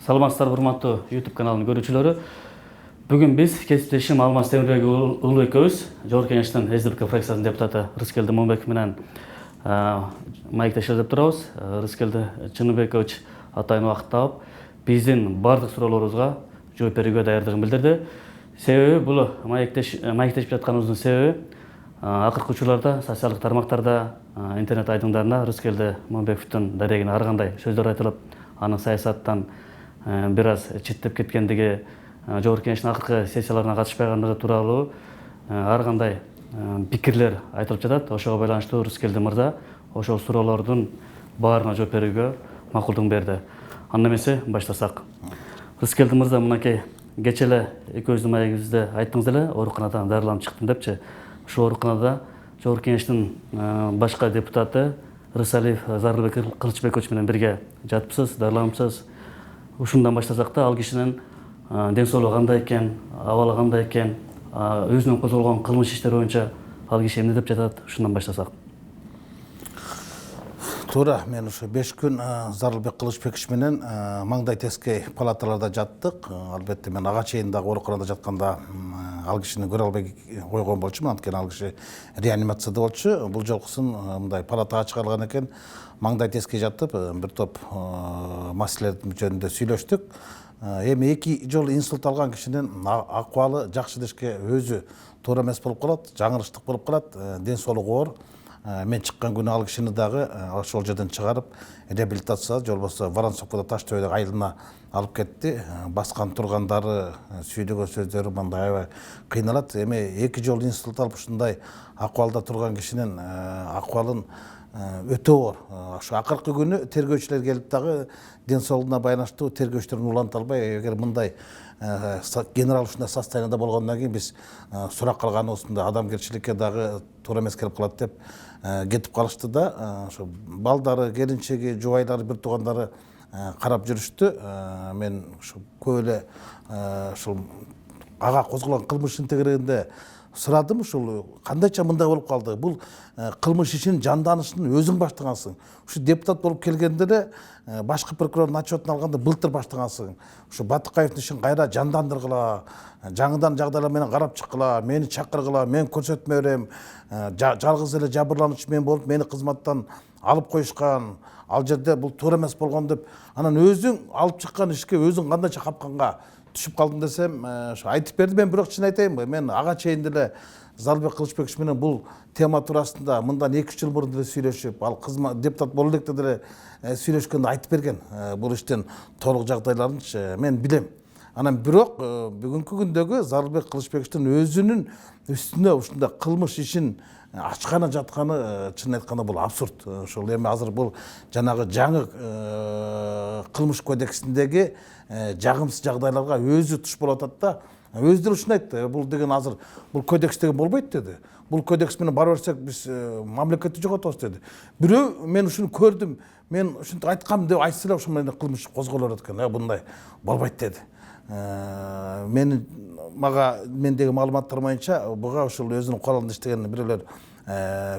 Саламатсыздар, урматтуу YouTube каналынын көрүүчүлөрү. Бүгүн биз кесиптешим Алмаз Темирбек уулу экөөбүз Жогорку Кеңештин СДПК фракциясынын депутаты Рыскелди Момунбеков менен маектешип турабыз. Рыскелди Чыныбекович атайын убакыт таап, биздин бардык суроолорубузга жооп берүүгө даярдыгын билдирди. Себеби бул маектешип жатканыбыздын себеби акыркы учурларда социалдык тармактарда, интернет айдыңдарында Рыскелди Момунбековдун дарегине ар кандай сөздөр айтылып, анын саясаттан бир аз четтеп кеткендиги, Жогорку Кеңештин акыркы сессияларына катышпагандыгы тууралуу ар кандай пикирлер айтылып жатат. Ошого байланыштуу Рыскелди мырза ошол суроолордун баарына жооп берүүгө макулдугун берди. Анда эмесе баштасак. Рыскелди мырза, мынакей кече эле экөөбүздүн маегибизде айттыңыз эле, ооруканадан дарыланып чыктым депчи. Ушул ооруканада Жогорку Кеңештин башка депутаты Рысалиев Зарлыбек Кылычбекович менен бирге жатыпсыз, дарыланыпсыз. Ушундан баштасак да, ал кишинин ден соолугу кандай экен, абалы кандай экен, өзүнүн козголгон кылмыш иштери боюнча ал киши эмне деп жатат? Ушундан баштасак. Туура, мен ушу 5 күн Зарлыбек Кылычбекович менен маңдай тескей палаталарда жаттык. Албетте мен ага чейин дагы ооруканада жатканда ал кишини көрө албай койгон болчумун, анткени ал киши реанимацияда болчу. Бул жолкусун мындай палатага чыгарылган экен, маңдай тескей жатып, бир топ маселелер жөнүндө сүйлөштүк. Эми 2 жолу инсульт алган кишинин акыбалы жакшы дешке өзү туура эмес болуп калат, жаңырыштык болуп калат, ден соолугу оор. Мен чыккан күнү ал кишини дагы ошол жерден чыгарып, реабилитация, же болбосо Воронцовкада Таш-төбөдөгү айылына алып кетти. Баскан тургандары, сүйлөгөн сөздөрү мындай аябай кыйналат. Эми 2 жолу инсульт алып ушундай акыбалда турган кишинин акыбалын өтө оор. Ошо акыркы күнү тергөөчүлөр келип дагы ден соолугуна байланыштуу тергөөчтөрүн уланта албай, эгер мындай генерал ушундай состоянияда болгондон кийин биз сурак калганыбызда адамгерчиликке дагы туура эмес келип калат деп кетип калышты да. Ошо балдары, келинчеги, жубайлары, бир туугандары карап жүрүштү. Мен ушу көп эле ушул ага козголгон кылмыштын тегерегинде сурадым, ушул кандайча мындай болуп калды. Бул кылмыш ишин жанданышын өзүң баштагансың. Ушу депутат болуп келгенде эле башкы прокурордун отчетун алганда былтыр баштагансың. Ушу Батыкаевдин ишин кайра жандандыргыла, жаңыдан жагдайлар менен карап чыккыла, мени чакыргыла, мен көрсөтмө берем. Жалгыз эле жабырлануучу мен болуп, мени кызматтан алып коюшкан. Ал жерде бул туура эмес болгон деп, анан өзүң алып чыккан ишке өзүң кандайча капканга түшүп калдым десем, ошо айтып берди. Мен бирок чын айтайынбы, мен ага чейин деле Зарлыбек Кылычбекович менен бул тема туурасында мындан 2-3 жыл мурун деле сүйлөшүп, ал депутат боло электе деле сүйлөшкөндө айтып берген. Бул иштин толук жагдайларынчы мен билем. Анан бирок бүгүнкү күндөгү Зарлыбек Кылычбековичтин өзүнүн үстүнө ушундай кылмыш ишин ачканы жатканы, чын айтканда бул абсурд. Ошол эми азыр бул жанагы жаңы кылмыш кодексиндеги жагымсыз жагдайларга өзү туш болуп атат да. Өзү деле ушуну айтты. Бул деген азыр бул кодекс деген болбойт деди. Бул кодекс менен бара берсек биз мамлекетти жоготобуз деди. Бирөө мен ушуну көрдүм, мен ушинтип айткам деп айтса эле ошол менен кылмыш козголот экен. Мындай болбойт деди. Мендеги маалыматтар боюнча буга ушул өзүнүн кол иштеген бирөөлөр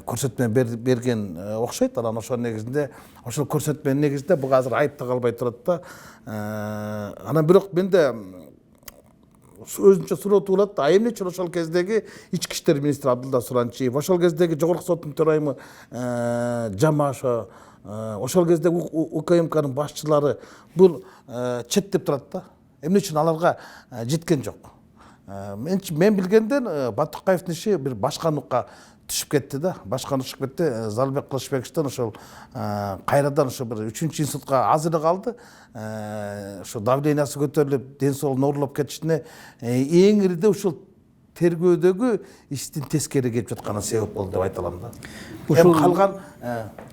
көрсөтмө берген окшойт. Анан ошол негизинде, ошол көрсөтмөнүн негизинде буга азыр айып тагалбай турат да. Анан бирок менде өзүнчө суроо туулат. Эмне үчүн ошол кездеги ички иштер министри Абдылда Суранчиев, ошол кездеги жогорку соттун төрайымы Жамашев, ошол кездеги УКМКнын башчылары бул четтеп турат да. Эмне үчүн аларга жеткен жок? Мен билгенден Батыкаевдин иши бир башканыкка түшүп кетти да. Башкан түшүп кетти. Зарлыбек Кылычбековичтен ошол кайрадан ошо бир 3-чү инсультка аз эле калды. Ошо давлениясы көтөрүлүп, ден соолугун оорлоп кетишине эң ириде ушул тергөөдөгү иштин тескери келип жатканы себеп болду деп айта алам да. Ушул калган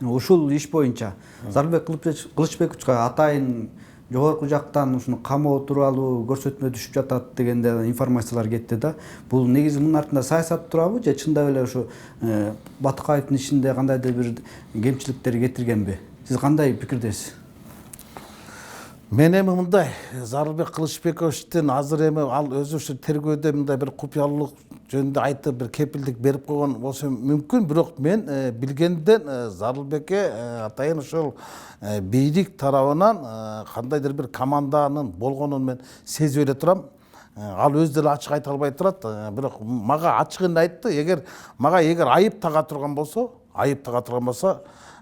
ушул иш боюнча Зарлыбек Кылычбековичка атайын жогорку жактан ушуну камоо тууралуу көрсөтмө түшүп жатат дегенде информациялар кетти да. Бул негизи мунун артында саясат турабы же чындап эле ушу Батыкаевдин ишинде кандайдыр бир кемчиликтер кетиргенби? Сиз кандай пикирдесиз? Мен эми мындай Зарылбек Кылычбековичтен азыр эми ал өзү ушу тергөөдө мындай бир купуялуулук жөнүндө айтып бир кепилдик берип койгон болсо мүмкүн, бирок мен билгенден Зарылбекке атайын ошол бийлик тарабынан кандайдыр бир команданын болгонун мен сезип эле турам. Ал өзү деле ачык айта албай турат, бирок мага ачыгын айтты. Эгер айып тага турган болсо,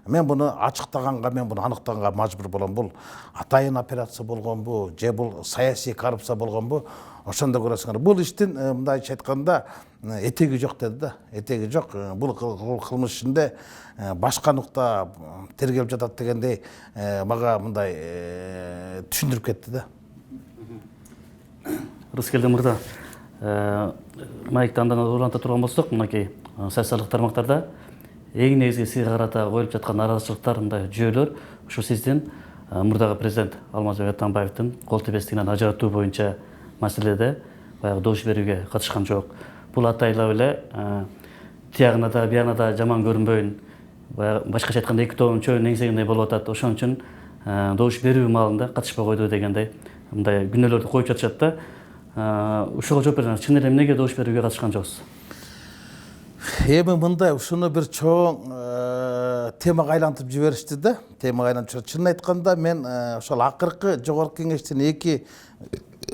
мен буну ачыктаганга, мен буну аныктаганга мажбур болом. Бул атайын операция болгонбу, же бул саясий коррупция болгонбу, ошондо көрөсүңөр. Бул иштин мындайча айтканда этеги жок деди да. Этеги жок. Бул кылмыш ишинде башка нукта тергелип жатат дегендей мага мындай түшүндүрүп кетти да. Рыскелди мырза, маекти андан уланта турган болсок, мынакей социалдык тармактарда эң негизги сыйга карата коюлуп жаткан наразычылыктар, мындай жүйөлөр ушу сиздин мурдагы президент Алмазбек Атамбаевдин кол тепестигинен ажыратуу боюнча маселеде баягы добуш берүүгө катышкан жок. Бул атайлап эле тиягына да биягына да жаман көрүнбөйүн, башкача айтканда эки тоонун чөйүнүн эңсегендей болуп атат, ошон үчүн добуш берүү маалында катышпай койду дегендей мындай күнөөлөрдү коюп жатышат да. Ушуга жооп бериңиз, чын эле эмнеге добуш берүүгө катышкан жоксуз? Эми мындай ушуну бир чоң темага айлантып жиберишти да. Чынын айтканда мен ошол акыркы жогорку кеңештин эки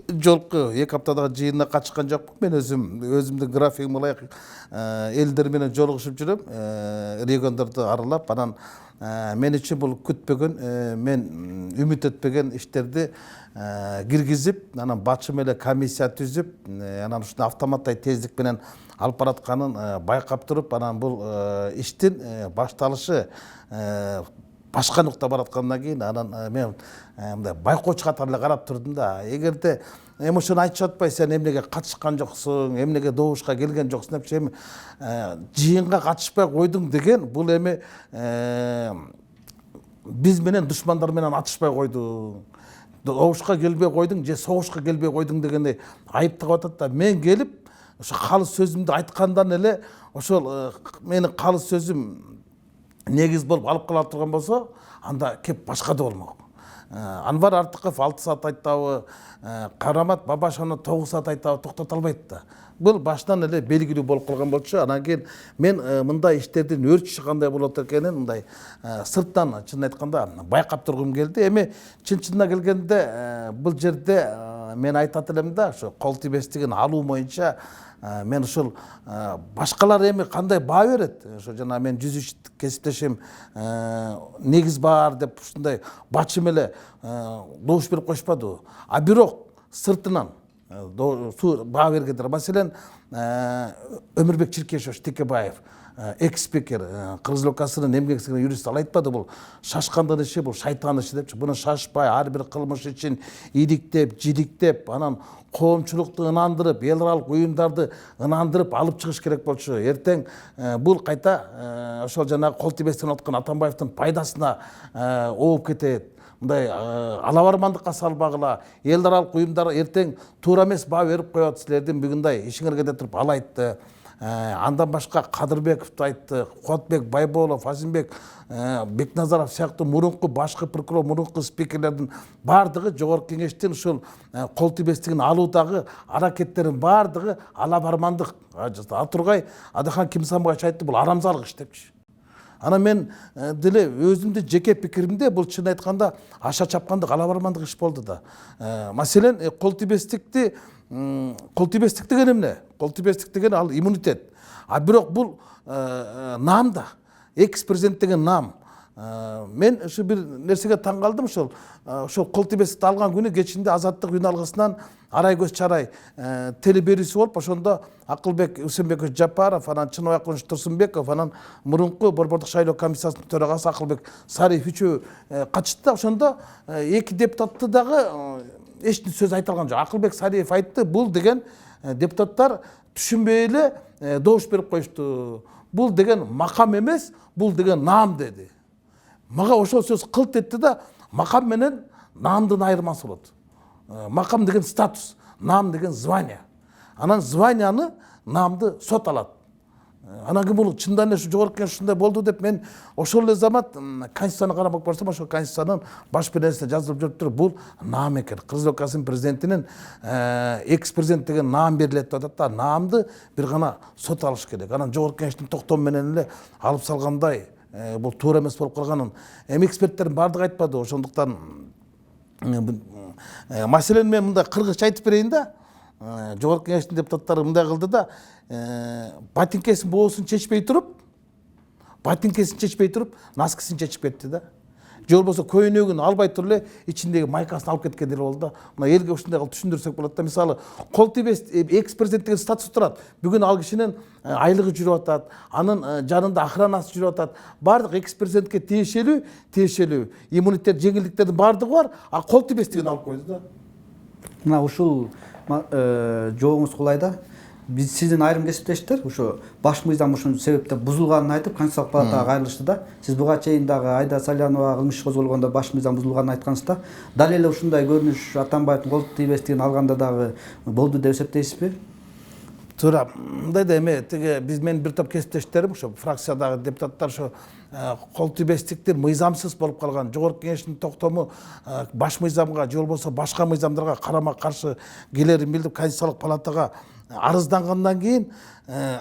аптадагы жыйынына катышкан жокмун. Мен өзүмдүн графигим ылайык элдер менен жолугушуп жүрөм, региондорду аралап. Анан мен үчүн бул күтпөгөн, мен үмүт этпеген иштерди киргизип, анан башым эле комиссия түзүп, анан ушуну автоматтай тездик менен алып баратканын байкап туруп, анан бул иштин башталышы башка нукта бараткандан кийин анан мен мындай байкоочу катары эле карап турдум да. Эгерде эми ошону айтышып атпай, сен эмнеге катышкан жоксуң, эмнеге добушка келген жоксуң депчи, эми жыйынга катышпай койдуң деген бул эми биз менен душмандар менен атышпай койдуң, добушка келбей койдуң же согушка келбей койдуң дегендей айыптап атат да. Мен келип ошо калыс сөзүмдү айткандан эле ошол менин калыс сөзүм негиз болуп алып кала турган болсо, анда кеп башка да болмок. Анвар Артыков 6 саат айтабы, Карамат Бабашаны 9 саат айтабы, токтото албайт да. Бул башынан эле белгилүү болуп калган болчу. Анан кийин мен мындай иштердин өрчүшү кандай болот экенин мындай сырттан чын айтканда байкап тургум келди. Эми чынына келгенде бул жерде мен айтат элем да, ошо кол тибестигин алуу боюнча мен ушул башкалар эми кандай баа берет? Ошо жана мен жүзүч кесиптешим негиз бар деп ушундай бачым эле добуш берип коюшпадыбы. А бирок сыртынан баа бергендер. Маселен, Өмүрбек Чиркешев Текебаев, экс-спикер, Кыргыз өлкөсүнүн эмгек сиңирген юрист, ал айтпады бул шашкандын иши, бул шайтан иши депчи. Буну шашпай, ар бир кылмыш үчүн иликтеп, жиликтеп, анан коомчулукту ынандырып, эл аралык уюмдарды ынандырып алып чыгыш керек болчу. Эртең бул кайта ошол жанагы кол тибестен аткан Атамбаевдин пайдасына ооп кетет. Мындай алабармандыкка салбагыла, эл аралык уюмдар эртең туура эмес баа берип коет, силердин бүгүндай ишиңерге деп туруп ал айтты. Андан башка Кадырбековду айтты, Куатбек Байболов, Азимбек Бекназаров сыяктуу мурунку башкы прокурор, мурунку спикерлердин бардыгы жогорку кеңештин ушул кол тибестигин алуудагы аракеттерин бардыгы алабармандык. Ал тургай Адахан Кимсанбаевич айтты, бул арамзалык иш депчи. Анан мен деле өзүмдүн жеке пикиримде бул чын айтканда аша чапкандык, алабармандык иш болду да. Маселен, кол тибестик деген эмне? Кол тибестик деген ал иммунитет. А бирок бул наам да. Экс-президент деген наам. Мен ушу бир нерсеге таң калдым. Ошол кол тибестикти алган күнү кечинде Азаттык үн алгысынан Арай көз чарай телеберүүсү болуп, ошондо Акылбек Усенбекович Жапаров, анан Чыныбек Турсунбеков, анан мурунку Борбордук шайлоо комиссиясынын төрагасы Акылбек Сариев үчөө катышты. Ошондо эки депутатты дагы эч сөз айта алган жок. Акылбек Сариев айтты, бул деген депутаттар түшүнбөй эле добуш берип коюшту. Бул деген макам эмес, бул деген наам деди. Мага ошол сөз кылт этти да, макам менен наамдын айырмасы болот. Макам деген статус, наам деген звание. Анан званияны, наамды сот алат. Анан кийин бул чындан эле ушу жогорку кеңеш ушундай болду деп мен ошол эле замат конституцияны карап барсам, ошол конституциянын баш беренесинде жазылып жүрүптүр, бул наам экен. Кыргыз Республикасынын президентинин экс президент деген наам берилет деп атат да, наамды бир гана сот алыш керек. Анан жогорку кеңештин токтому менен эле алып салгандай бул туура эмес болуп калганын эми эксперттердин баардыгы айтпады. Ошондуктан маселени мен мындай кыргызча айтып берейин да. Жогорку кеңештин депутаттары мындай кылды да, ботинкесин боосун чечпей туруп, носкисин чечип кетти да. Же болбосо көйнөгүн албай туруп эле ичиндеги майкасын алып кеткендер болду да. Мына элге ушундай кылып түшүндүрсөк болот да. Мисалы, кол тийбес экс президент деген статус турат. Бүгүн ал кишинин айлыгы жүрүп атат, анын жанында охранасы жүрүп атат. Бардык экс президентке тиешелүү иммунитет, жеңилдиктердин бардыгы бар, а кол тийбес деген алып койду да. Мына ушул жооңуз кулай да. Биз сиздин айрым кесиптештер ушу баш мыйзам ушул себептен бузулганын айтып Конституциялык палатага кайрылышты да. Сиз буга чейин дагы Айда Салянова кылмыш иш козголгондо баш мыйзам бузулганын айткансыз да. Дал эле ушундай көрүнүш Атамбаевдин кол тийбестигин алганда дагы болду деп эсептейсизби? Туура, мындай да эми тиги биз менин бир топ кесиптештерим ошо фракциядагы депутаттар ошо кол тийбестиктер мыйзамсыз болуп калган, жогорку кеңештин токтому баш мыйзамга же болбосо башка мыйзамдарга карама каршы келерин билдип Конституциялык палатага арыздангандан кийин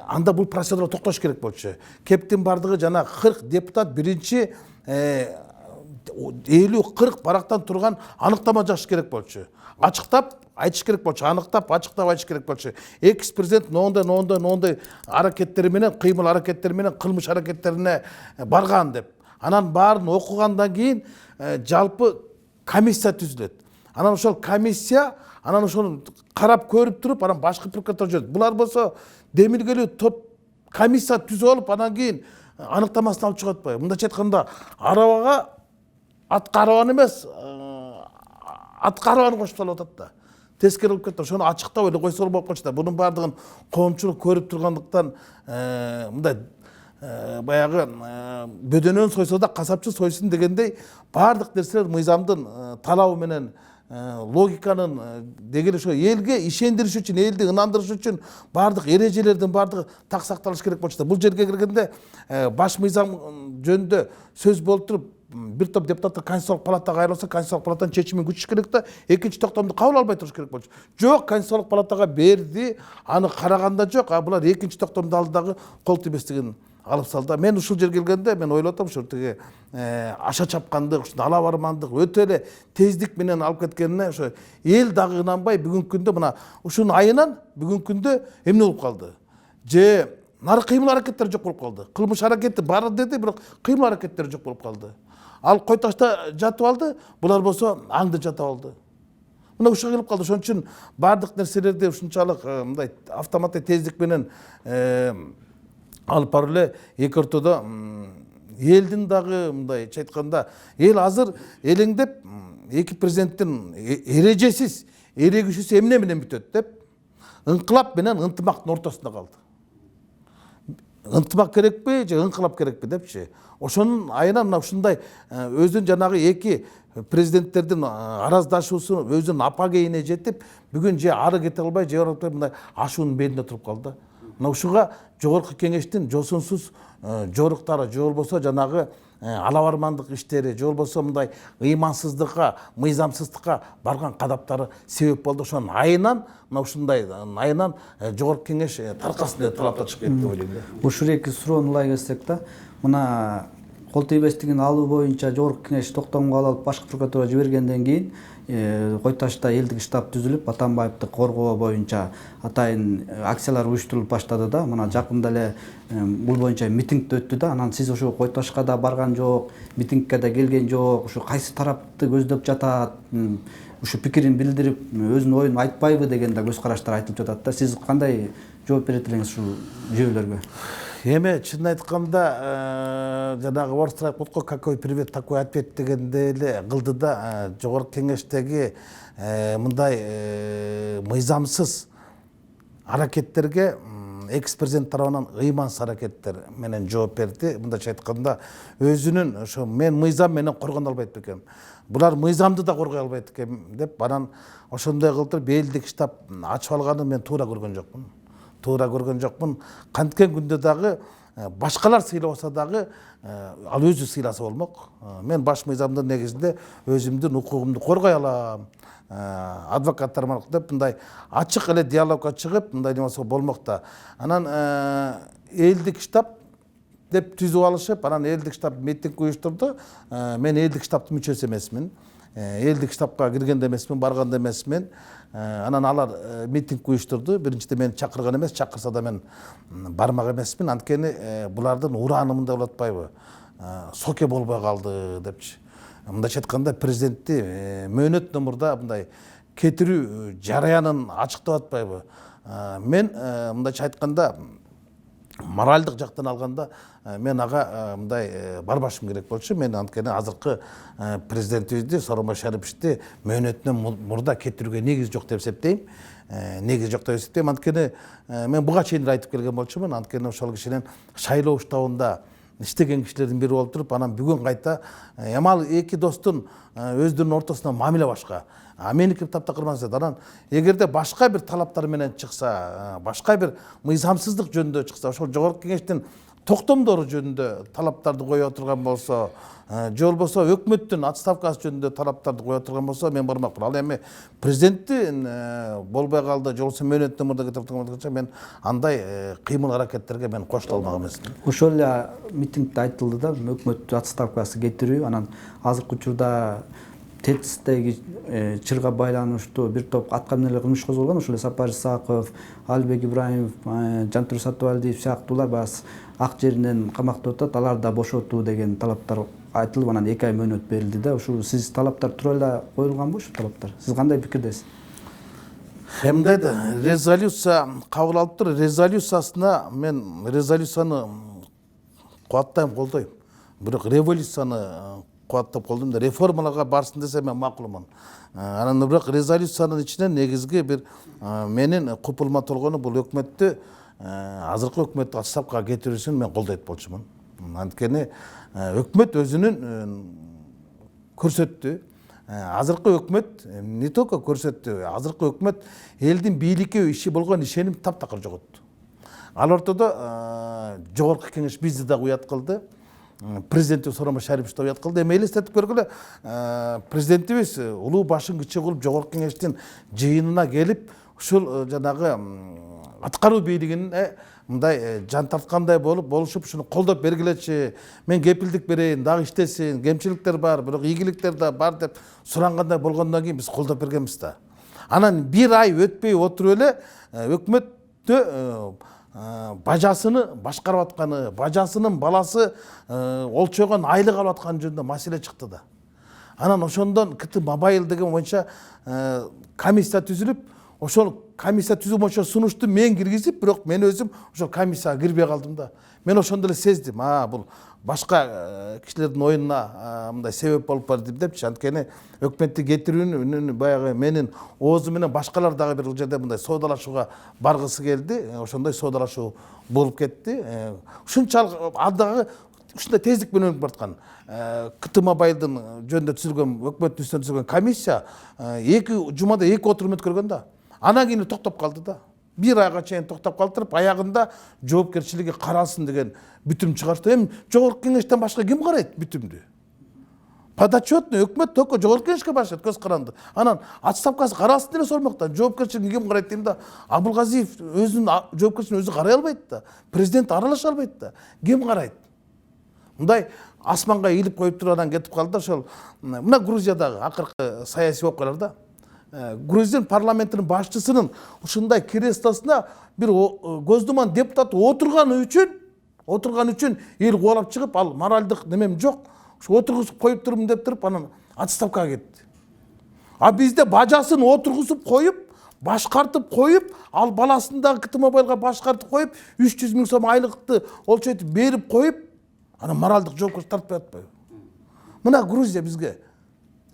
анда бул процедура токтош керек болчу. Кептин бардыгы жана 40 депутат биринчи 50-40 барактан турган аныктама жазыш керек болчу. Ачыктап айтыш керек болчу, аныктап ачыктап айтыш керек болчу. Экс президент ноондай аракеттери менен, кыймыл аракеттери менен кылмыш аракеттерине барган деп. Анан баарын окугандан кийин жалпы комиссия түзүлөт. Анан ошол комиссия анан ошону карап көрүп туруп, анан башкы прокуратура жүрөт. Булар болсо демилгелүү топ комиссия түзүп алып, анан кийин аныктамасын алып чыгып атпайбы. Мындайча айтканда, арабага атка арабаны эмес, атка арабаны кошуп салып атат да. Тескери болуп кетти. Ошону ачыктап эле койсо болуп калчу да. Бунун баардыгын коомчулук көрүп тургандыктан мындай баягы бөдөнөн сойсо да касапчы сойсун дегендей баардык нерселер мыйзамдын талабы менен логиканын деги ошо элге ишендириш үчүн, элди ынандырыш үчүн баардык эрежелердин баардыгы так сакталыш керек болчу да. Бул жерге киргенде баш мыйзам жөнүндө сөз болуп туруп, бир топ депутаттар Конституциялык палатага кайрылса, Конституциялык палатанын чечимин күтүш керек да, экинчи токтомду кабыл албай туруш керек болчу. Жок, Конституциялык палатага берди, аны караганда жок, а булар экинчи токтомду алды дагы кол тийбестигин алып салды. Мен ушул жерге келгенде мен ойлоп атам, ушу тиги аша чапкандык, ушундай ала бармандык, өтө эле тездик менен алып кеткенине ошо эл дагы ынанбай бүгүнкү күндө мына ушунун айынан бүгүнкү күндө эмне болуп калды? Же нары кыймыл аракеттер жок болуп калды. Кылмыш аракети бар деди, бирок кыймыл аракеттери жок болуп калды. Ал кой ташта жатып алды, булар болсо аңды жатып алды. Мына ушуга келип калды. Ошон үчүн баардык нерселерди ушунчалык мындай автоматтык тездик менен алып барып эле эки ортодо элдин дагы мындайча айтканда эл азыр элеңдеп эки президенттин эрежесиз эрегишүүсү эмне менен бүтөт деп ыңкылап менен ынтымактын ортосунда калды. Ынтымак керекпи же ыңкылап керекпи депчи. Ошонун айынан мына ушундай өзүнүн жанагы эки президенттердин араздашуусу өзүнүн апогейине жетип, бүгүн же ары кете албай, же мындай ашуунун бетинде туруп калды. Мына ушуга жогорку кеңештин жосунсуз жоруктары, же болбосо жанагы ала бармандык иштери, же болбосо мындай ыймансыздыкка, мыйзамсыздыкка барган кадаптары себеп болду. Ошонун айынан мына ушундай айынан жогорку кеңеш таркасын деп талапташып кетти деп ойлойм да. Ушул эки суроону улай келсек да, мына кол тийбестигин алуу боюнча жогорку кеңеш токтомго алып башкы прокуратурага жибергенден кийин Кой Ташта элдик штаб түзүлүп, Атамбаевди коргоо боюнча атайын акциялар уюштурулуп баштады да. Мына жакында эле бул боюнча митинг өттү да. Анан сиз ошо Кой Ташка да барган жок, митингке да келген жок. Ушу кайсы тарапты көздөп жатат, ушу пикирин билдирип, өзүнүн оюн айтпайбы деген да көз караштар айтылып жатат да. Сиз кандай жооп берет элеңиз ушул жүйөлөргө? Эми чын айтканда жанагы орыстар айтып го какой привет такой ответ дегенде эле кылды да. Жогорку кеңештеги мындай мыйзамсыз аракеттерге экс президент тарабынан ыймансыз аракеттер менен жооп берди. Мындайча айтканда өзүнүн ошо мен мыйзам менен коргоно албайт экенмин, булар мыйзамды да коргой албайт экен деп анан ошондой кылдырып элдик штаб ачып алганын мен туура көргөн жокмун. туура көргөн жокмун. Канткен күндө дагы башкалар сыйлабаса дагы ал өзү сыйласа болмок. Мен баш мыйзамдын негизинде өзүмдүн укугумду коргой алам. Адвокаттар менен деп мындай ачык эле диалогко чыгып, мындай немесе болмок да. Анан элдик штаб деп түзүп алышып, анан элдик штаб митинг уюштурду. Мен элдик штабтын мүчөсү эмесмин. Элдик штабка кирген да эмесмин, барган да эмесмин. Анан алар митинг уюштурду. Биринчиден мени чакырган эмес, чакырса да мен бармак эмесмин. Анткени булардын урааны мындай болуп атпайбы? Соке болбой калды депчи. Мындайча айтканда президентти мөөнөттөн мурда мындай кетирүү жараянын ачыктап атпайбы? Мен мындайча айтканда моральдык жактан алганда мен ага мындай барбашым керек болчу. Мен анткени азыркы президентибизди, Сооронбай Шариповичти мөөнөтүнөн мурда кетирүүгө негиз жок деп эсептейм. Негиз жок деп эсептейм. Анткени мен буга чейин айтып келген болчумун. Анткени ошол кишинин шайлоо штабында иштеген кишилердин бири болуп туруп, анан бүгүн кайта ямал эки достун өздөрүнүн ортосунда мамиле башка. Меники таптакырман деді. Анан эгерде башка бир талаптар менен чыкса, башка бир мыйзамсыздык жөнүндө чыкса, ошол жогорку кеңештин токтомдору жөнүндө талаптарды кое турган болсо, же болбосо өкмөттүн отставкасы жөнүндө талаптарды кое турган болсо, мен бармакмын. Ал эми президенттин болбой калды, же болбосо мөөнөттөн мурда кетип турган мен андай кыймыл аракеттерге мен кошула алмак эмесмин. Ошол эле митингде айтылды да, өкмөт отставкасы кетирүү, анан азыркы учурда ТЭЦ-теги чырга байланыштуу бир топ атка минерлер кылмыш козголгон. Ошол эле Сапар Исаков, Алибек Ибраимов, Жантур Сатыбалдиев сыяктуулар баягы ак жеринен камакта отурат, аларды да бошотуу деген талаптар айтылып, анан 2 ай мөөнөт берилди да. Ушул сиз талаптар туура эле коюлганбы ушул талаптар? Сиз кандай пикирдесиз? Эмне резолюция кабыл алып тур. Резолюциясына мен резолюцияны кубаттайм, колдойм. Бирок революцияны кубаттап колдойм да, реформаларга барсын десе мен макулмун. Анан бирок резолюциянын ичинен негизги бир менин купулма болгону бул өкмөттү азыркы өкмөттү отставкага кетирүүсүн мен колдойт болчумун. Анткени өкмөт өзүнүн көрсөттү. Азыркы өкмөт не только көрсөттү, азыркы өкмөт элдин бийликке иши болгон ишеним таптакыр жоготту. Ал ортодо жогорку кеңеш бизди дагы уят кылды. Президенти Сооронбай Шарипович да уят кылды. Эми элестетип көргүлө, президентибиз улуу башын кичи кылып жогорку кеңештин жыйынына келип, ушул жанагы аткаруу бийлигин мындай жан тарткандай болушуп ушуну колдоп бергилечи, мен кепилдик берейин, дагы иштесин, кемчиликтер бар, бирок ийгиликтер да бар деп сурангандай болгондон кийин биз колдоп бергенбиз да. Анан 1 ай өтпөй отуруп эле өкмөттө бажасыны башкарып атканы, бажасынын баласы олчойгон айлык алып атканы жөнүндө маселе чыкты да. Анан ошондон КТ Мобайл деген боюнча комиссия түзүлүп, ошол комиссия түзүү боюнча сунушту мен киргизип, бирок мен өзүм ошол комиссияга кирбей калдым да. Мен ошондо эле сездим, бул башка кишилердин оюнуна мындай себеп болуп бар депчи. Анткени өкмөттү кетирүүнү баягы менин оозум менен башкалар дагы бир жерде мындай соодалашууга баргысы келди. Ошондой соодалашуу болуп кетти. Ушунчалык алдагы ушундай тездик менен өтүп бараткан КТ Мобайлдын жөнүндө түзүлгөн өкмөттүн үстүнөн түзүлгөн комиссия 2 жумада 2 отурум өткөргөн да. Анан кийин токтоп калды да. 1 айга чейин токтоп калтырып, аягында жоопкерчилиги каралсын деген бүтүм чыгарышты. Эми жогорку кеңештен башка ким карайт бүтүмдү? Подотчетный өкмөт только жогорку кеңешке башат, көз каранды. Анан отставкасы каралсын деле сормокта. Жоопкерчилиги ким карайт дейм да. Абылгазиев өзүнүн жоопкерчилигин өзү карай албайт да. Президент аралаша албайт да. Ким карайт? Мындай асманга ийилип коюп туруп анан кетип калды. Ошол мына Грузиядагы акыркы саясий окуялар да. Грузин парламентинин башчысынын ушундай креслосуна бир көздүман депутат отурганы үчүн эл кубалап чыгып, ал моральдык немем жок, ушу отургузуп коюп турмун деп туруп анан отставкага кетти. А бизде бажасын отургузуп коюп, башкартып коюп, ал баласын дагы КТ Мобайлга башкартып коюп, 300 000 сом айлыкты олчойтуп берип коюп, анан моральдык жоопкерчилик тартпай атпайбы? Мына Грузия бизге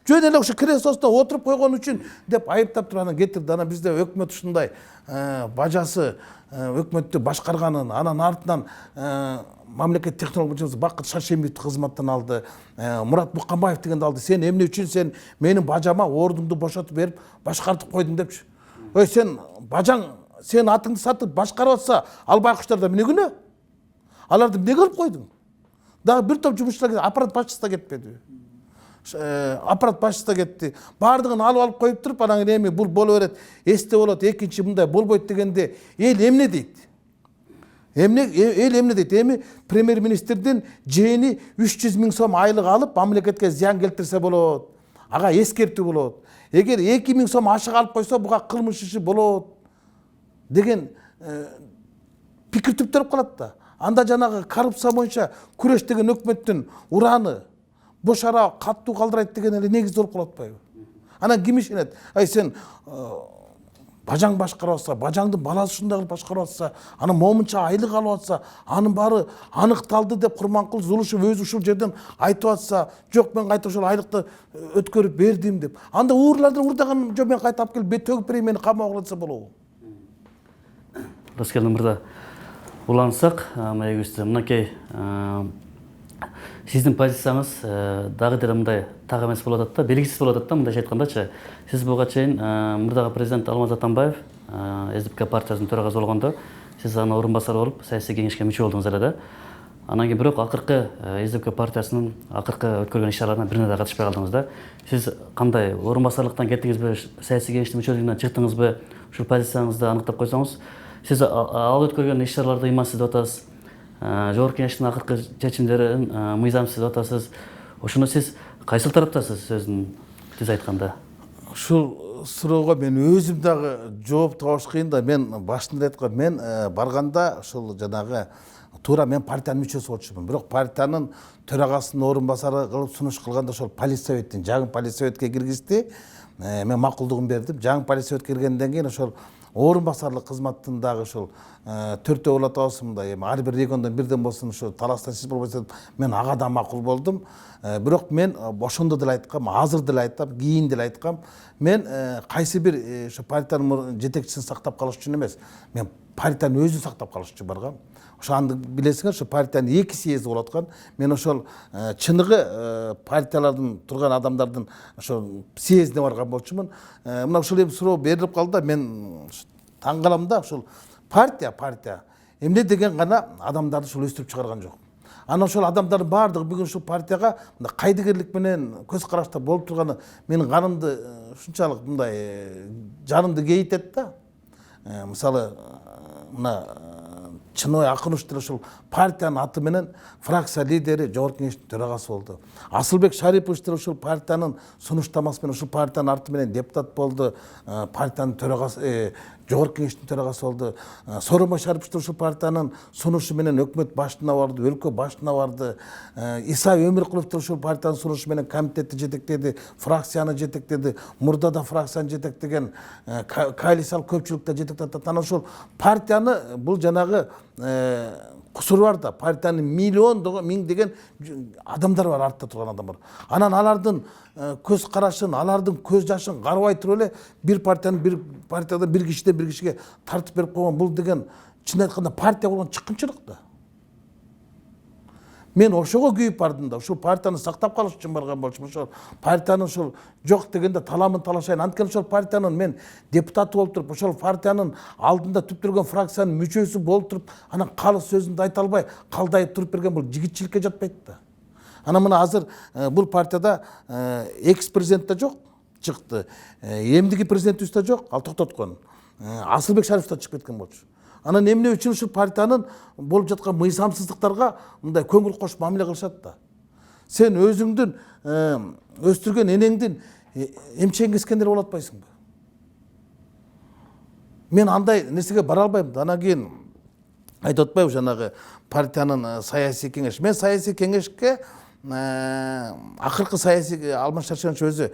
жөн эле ушу креслосуна отуруп койгон үчүн деп айыптап туруп анан кетирди. Анан бизде өкмөт ушундай бажасы өкмөттү башкарганын, анан артынан мамлекет технология башчысы Бакыт Шаршемиевди кызматтан алды, Мурат Букканбаев дегенди алды. Сен эмне үчүн сен менин бажама ордуңду бошотуп берип башкартып койдуң депчи. Ой, сен бажаң сен атыңды сатып башкарып атса, ал байкуштарда эмне күнөө? Аларды эмне кылып койдуң? Дагы бир топ жумушчулар аппарат башчысы да кетпеди. Аппарат башчысы да кетти. Бардыгын алып коюп туруп, анан эми бул боло берет, эсте болот, экинчи мындай болбойт дегенде эл эмне дейт? Эл эмне дейт? Эми премьер-министрдин жээни 300 000 сом айлык алып, мамлекетке зыян келтирсе болот. Ага эскертүү болот. Эгер 2 000 сом ашык алып койсо, буга кылмыш иши болот деген пикир түптөрүп калат да. Анда жанагы коррупция боюнча күрөш деген өкмөттүн ураны бошара каттуу калдырайт деген эле негиз болуп калып атпайбы? Анан ким ишенет? Ай сен бажаң башкарып атса, бажаңдын баласы ушундай кылып башкарып атса, анан момунча айлык алып атса, анын баары аныкталды деп Курманкул Зулушев өзү ушул жерден айтып атса, жок мен кайта ошол айлыкты өткөрүп бердим деп. Анда урлардын урдаган жок мен кайта алып келип төгүп берейин, мени камауга алса болобу? Раскел мырза, улансак, маегибизде мынакей сиздин позицияңыз дагы деле мындай так эмес болуп атат да, белгисиз болуп атат да, мындайча айткандачы. Сиз буга чейин мурдагы президент Алмаз Атамбаев СДПК партиясынын төрагасы болгондо сиз анын орун басары болуп саясий кеңешке мүчө болдуңуз эле да. Анан кийин бирок акыркы СДПК партиясынын акыркы өткөргөн иш-чараларына бирине да катышпай калдыңыз да. Сиз кандай орун басарлыктан кеттиңизби, саясий кеңештин мүчөлүгүнөн чыктыңызбы? Ушул позицияңызды аныктап койсоңуз, сиз ал өткөргөн иш-чараларды ыймансыз деп атасыз. Жогорку кеңештин акыркы чечимдерин мыйзамсыз деп атасыз. Ошону сиз кайсыл тараптасыз сөзүн тез айтканда? Ушул суроого мен өзүм дагы жооп табыш кыйын да. Мен башында айткам, мен барганда ушул жанагы туура мен партиянын мүчөсү болчумун. Бирок партиянын төрагасынын орун басары кылып сунуш кылганда ошол политсоветтин жаңы политсоветке киргизди. Мен макулдугун бердим. Жаңы политсоветке киргенден кийин ошол орун басарлык кызматтын дагы ушул 4 болот атабыз мындай, эми ар бир региондон бирден болсун ушу таластан сиз болбосо мен ага да макул болдум. Бирок мен ошондо деле айткам, азыр деле айтам, кийин деле айткам, мен кайсы бир ушу партиянын жетекчисин сактап калыш үчүн эмес, мен партиянын өзүн сактап калыш үчүн баргам. Ошону билесиңер, ушу партиянын 2 съезди болуп аткан. Мен ошол чыныгы партиялардын турган адамдардын ошол съездине барган болчумун. Мына ушул эми суроо берилип калды да, мен таң калам да, ушул партия эмне деген гана адамдарды ушул өстүрүп чыгарган жок. Анан ошол адамдардын баардыгы бүгүн ушул партияга мындай кайдыгерлик менен көз карашта болуп турганы менин канымды ушунчалык мындай жанымды кейитет да. Мисалы мына Чынобай Акынович деле ушул партиянын аты менен фракция лидери, жогорку кеңештин төрагасы болду. Асылбек Шарипович деле ушул партиянын сунуштамасы менен ушул партиянын аты менен депутат болду. Партиянын төрагасы, жогорку кеңештин төрагасы болду. Сооронбай Шарипович деле ушул партиянын сунушу менен өкмөт башына барды, өлкө башына барды. Иса Өмүркулов деле ушул партиянын сунушу менен комитетти жетектеди, фракцияны жетектеди, мурда да фракцияны жетектеген, коалициялык көпчүлүктө жетектеп. Анан ушул партияны бул жанагы кусуру бар да, партиянын миң деген адамдар бар, артта турган адамдар. Анан алардын көз карашын, алардын көз жашын карабай туруп эле бир партиядан бир кишиге тартып берип койгон, бул деген чын айтканда партия болгон чыккынчылык да. Мен ошого күйүп бардым да, ушул партияны сактап калыш үчүн барган болчумун. Ошол партиянын ушул жок дегенде таламын талашайын. Анткени ошол партиянын мен депутаты болуп туруп, ошол партиянын алдында түп түргөн фракциянын мүчөсү болуп туруп, анан калыс сөзүндү айта албай калдайып туруп берген бул жигитчиликке жатпайт да. Анан мына азыр бул партияда экс-президент да жок, чыкты. Эмдиги президентибиз да жок, ал токтоткон. Асылбек Шарипович да чыгып кеткен болчу. Анан эмне үчүн ушул партиянын болуп жаткан мыйзамсыздыктарга мындай көңүл кош мамиле кылышат да. Сен өзүңдүн өстүргөн энеңдин эмчегин кескендер болуп атпайсыңбы? Мен андай нерсеге бара албайм. Анан кийин айтып атпайбы жанагы партиянын саясий кеңеш. Мен саясий кеңешке акыркы саясий Алмаз Шаршенович өзү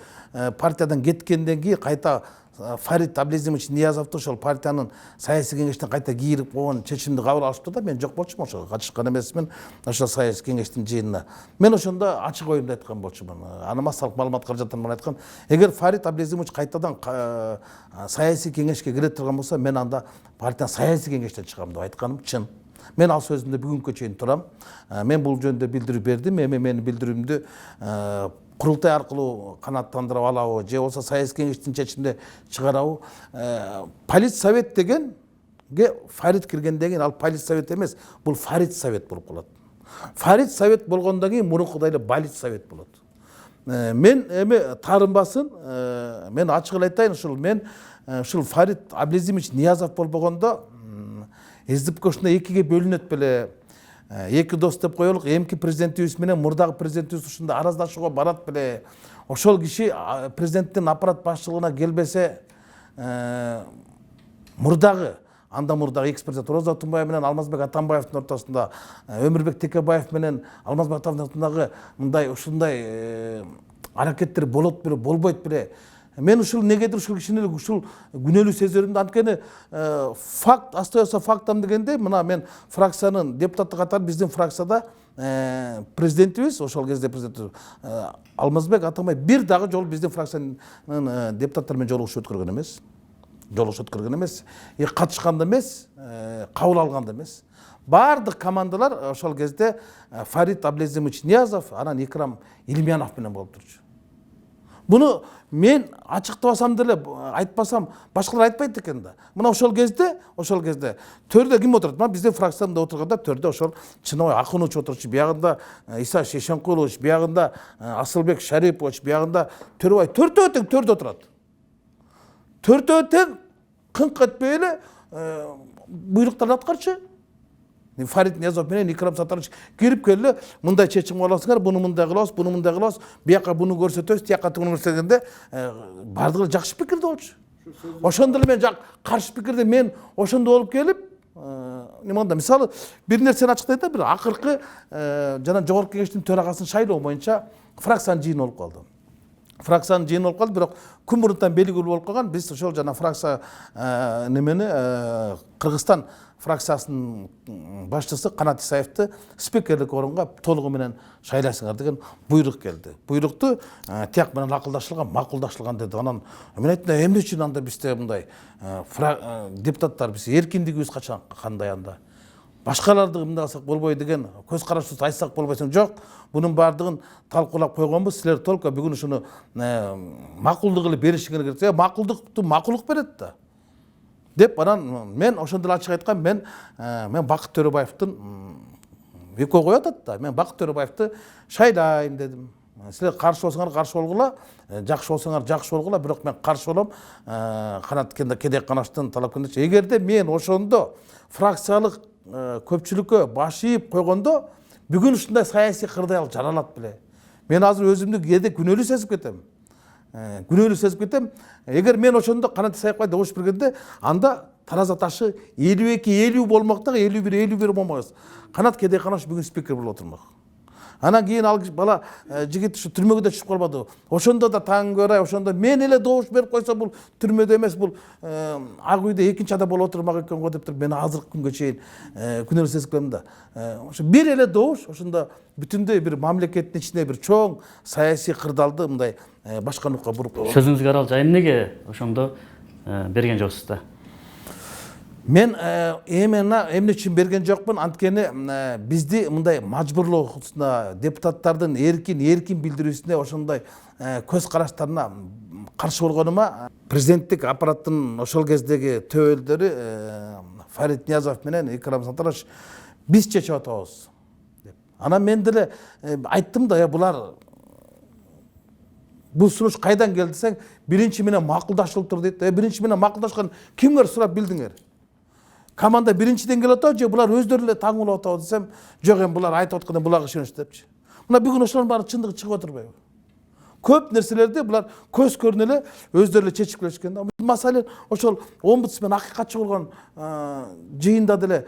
партиядан кеткенден кийин кайта Фарид Аблезимович Ниязовду ошол партиянын саясий кеңештен кайта кийирип койгон чечимди кабыл алышты да. Мен жок болчумун, ошого катышкан эмесмин ошол саясий кеңештин жыйынына. Мен ошондо ачык оюмду айткан болчумун. Аны массалык маалымат каражаттан мен айткам, эгер Фарид Аблезимович кайтадан саясий кеңешке кире турган болсо, мен анда партиянын саясий кеңештен чыгам деп айтканым чын. Мен ал сөзүмдө бүгүнкү чейин турам. Мен бул жөнүндө билдирүү бердим. Эми менин билдирүүмдү курултай аркылуу канааттандырып алабы же болбосо саясий кеңештин чечиминде чыгарабы? Политсовет деген Фарид киргенден кийин ал политсовет эмес, бул Фарид совет болуп калат. Фарид совет болгондон кийин мурункудай эле балит совет болот. Мен эме таарынбасын, мен ачык эле айтайын, мен ушул Фарид Аблезимович Ниязов болбогондо СДП ушундай экиге бөлүнөт беле. Эки дос деп коелук, эмки президентибиз менен мурдагы президентибиз ушундай араздашууга барат беле. Ошол киши президенттин аппарат башчылыгына келбесе, анда мурдагы экс-президент Роза Тумбаева менен Алмазбек Атамбаевдин ортосунда, Өмүрбек Текебаев менен Алмазбек Атамбаевдин ортосундагы ушундай аракеттер болот беле, болбойт беле. Мен ушул негедир ушул кишини ушул күнөөлүү сезөрүмдү, анткени факт остается фактом дегенде, мына мен фракциянын депутаты катары биздин фракцияда президентибиз, ошол кезде президент Алмазбек Атамбаев бир дагы жолу биздин фракциянын депутаттары менен жолугушуп өткөргөн эмес. Катышкан да эмес, кабыл алган да эмес. Бардык командалар ошол кезде Фарид Аблезимович Ниязов, анан Икрам Илимянов менен болуп турчу. Буну мен ачыктабасам деле, айтпасам башкалар айтпайт экен да. Мына ошол кезде төрдө ким отурат? Мына биздин фракцияда отурганда төрдө ошол Чынобай Акунович отурчу, биягында Иса Шешенкулович, биягында Асылбек Шарипович, биягында Төрөбай, төртөө тең төрдө отурат. Төртөө тең кыңк этпей эле буйруктарды аткарчы. Фарид Ниязов менен Икрам Сатарович кирип келе, мындай чечим аласыңар, буну мындай кылабыз, буну мындай кылабыз, бияка буну көрсөтөбүз, тияка туну көрсөткөндө бардыгы жакшы пикирде болчу. Ошондо эле мен каршы пикирде мен ошондо болуп келип, неманда мисалы бир нерсени ачыктайт да, бир акыркы жана жогорку кеңештин төрагасын шайлоо боюнча фракциянын жыйыны болуп калды. Бирок күн мурунтан белгилүү болуп калган, биз ошол жана фракция Кыргызстан фракциясынын башчысы Канат Исаевди спикерлик орунга толугу менен шайласыңар деген буйрук келди. Буйрукту тияк менен макулдашылган деди. Анан мен айттым, эмне үчүн анда бизде мындай депутаттар, биз эркиндигибиз качан кандай анда? Башкаларды мындай кылсак болбойт деген көз карашыбызды айтсак болбойсуң? Жок, бунун бардыгын талкуулап койгонбуз. Силер только бүгүн ушуну макулдук эле беришиңер керек. Макулдукту макулдук берет да. Деп анан мен ошондо ачык айткам, мен Бакыт Төрөбаевдин экөө коюп атат да. Мен Бакыт Төрөбаевди шайлайм дедим. Силер каршы болсоңар каршы болгула, жакшы болсоңар жакшы болгула, бирок мен каршы болом. Канат Кедек Канаштын талап кылгандыгы, эгерде мен ошондо фракциялык көпчүлүккө баш ийип койгондо, бүгүн ушундай саясий кырдаал жаралат беле. Мен азыр өзүмдү кээде күнөөлүү сезип кетем. Эгер мен ошондо Канат Исаевге добуш бергенде, анда тараза ташы 52-50 болмок да, 51-51 болмок. Канат Кедек Канаш бүгүн спикер болуп отурмак. Анан кийин ал бала жигит ушу түрмөгө да түшүп калбады. Ошондо да таң көрөй, ошондо мен эле добуш берип койсо, бул түрмөдө эмес, бул Ак үйдө экинчи адам болуп отурмак экен го деп туруп, мен азыркы күнгө чейин күнөөлүү сезип келем да. Ошо бир эле добуш ошондо бүтүндөй бир мамлекеттин ичинде бир чоң саясий кырдаалды мындай башкарууга буруп койгон. Сөзүңүзгө арал жайын неге ошондо берген жоксуз да? Мен эмне үчүн берген жокмун, анткени бизди мындай мажбурлоосуна, депутаттардын эркин билдирүүсүнө, ошондой көз караштарына каршы болгонума президенттик аппараттын ошол кездеги төбөлдөрү Фарид Ниязов менен Икрам Сатарович биз чечип атабыз деп. Анан мен деле айттым да, булар бул сунуш кайдан келди десең, биринчи менен макулдашылып тур дейт. Биринчи менен макулдашкан кимдер сурап билдиңер? Команда биринчиден келип атабы же булар өздөрү эле таңуулап атабы десем, жок, булар айтып атканда буларга ишенич депчи. Мына бүгүн ошолордун баары чындыгы чыгып отурбайбы? Көп нерселерди булар көз көрүнө эле өздөрү эле чечип келишкен да. Маселен ошол омбудсмен акыйкатчы болгон жыйында деле